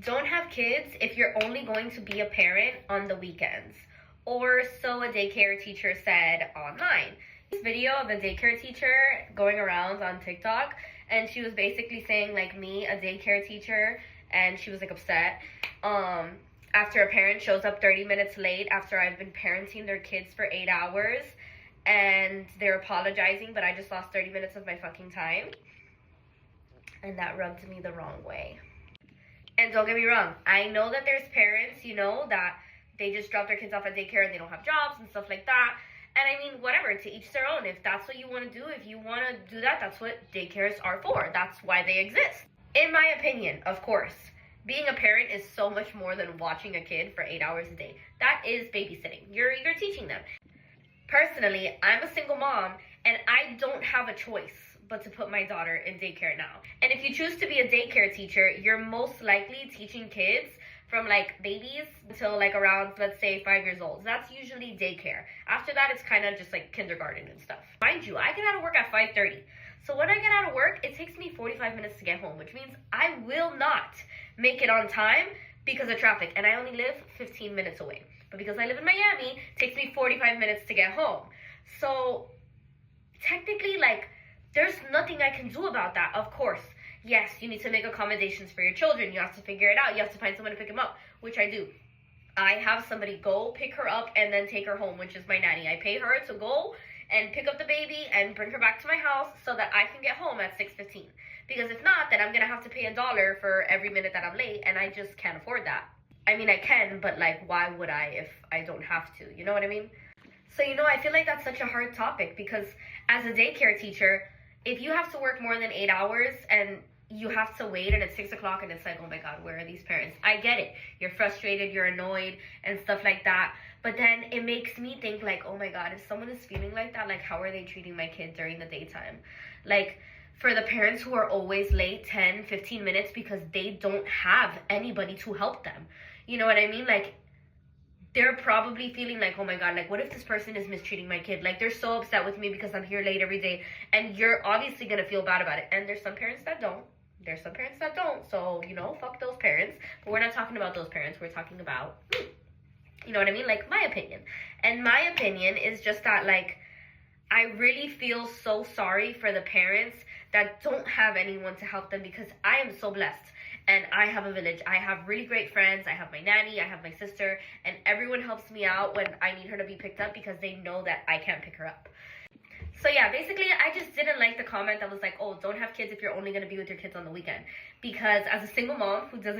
Don't have kids if you're only going to be a parent on the weekends. Or so a daycare teacher said online. This video of a daycare teacher going around on TikTok, and she was basically saying, like, me, a daycare teacher, and she was like upset after a parent shows up 30 minutes late after I've been parenting their kids for 8 hours, and they're apologizing, but I just lost 30 minutes of my fucking time. And that rubbed me the wrong way. And don't get me wrong, I know that there's parents, that they just drop their kids off at daycare and they don't have jobs and stuff like that. And I mean, whatever, to each their own. If that's what you want to do, if you want to do that, that's what daycares are for. That's why they exist. In my opinion, of course, being a parent is so much more than watching a kid for 8 hours a day. That is babysitting. You're teaching them. Personally, I'm a single mom, and I don't have a choice but to put my daughter in daycare now. And if you choose to be a daycare teacher, you're most likely teaching kids from like babies until like around, let's say, 5 years old. That's usually daycare. After that, it's kind of just like kindergarten and stuff. Mind you, I get out of work at 5:30. So when I get out of work, it takes me 45 minutes to get home, which means I will not make it on time because of traffic. And I only live 15 minutes away. But because I live in Miami, it takes me 45 minutes to get home. So technically, like, there's nothing I can do about that. Of course, yes, you need to make accommodations for your children. You have to figure it out. You have to find someone to pick them up, which I do. I have somebody go pick her up and then take her home, which is my nanny. I pay her to go and pick up the baby and bring her back to my house so that I can get home at 6:15. Because if not, then I'm going to have to pay $1 for every minute that I'm late, and I just can't afford that. I mean, I can, but like, why would I if I don't have to? You know what I mean? So, I feel like that's such a hard topic because as a daycare teacher, if you have to work more than 8 hours and you have to wait and it's 6 o'clock and it's like, oh my God, where are these parents? I get it. You're frustrated, you're annoyed and stuff like that. But then it makes me think like, oh my God, if someone is feeling like that, like how are they treating my kid during the daytime? Like for the parents who are always late 10, 15 minutes because they don't have anybody to help them. You know what I mean? Like, they're probably feeling like, oh my God, like what if this person is mistreating my kid? Like they're so upset with me because I'm here late every day, and you're obviously gonna feel bad about it. And there's some parents that don't. There's some parents that don't. So, fuck those parents. But we're not talking about those parents. We're talking about, you know what I mean? Like my opinion. And my opinion is just that, like, I really feel so sorry for the parents that don't have anyone to help them because I am so blessed. And I have a village. I have really great friends. I have my nanny. I have my sister. And everyone helps me out when I need her to be picked up because they know that I can't pick her up. So yeah, basically, I just didn't like the comment that was like, oh, don't have kids if you're only going to be with your kids on the weekend. Because as a single mom who doesn't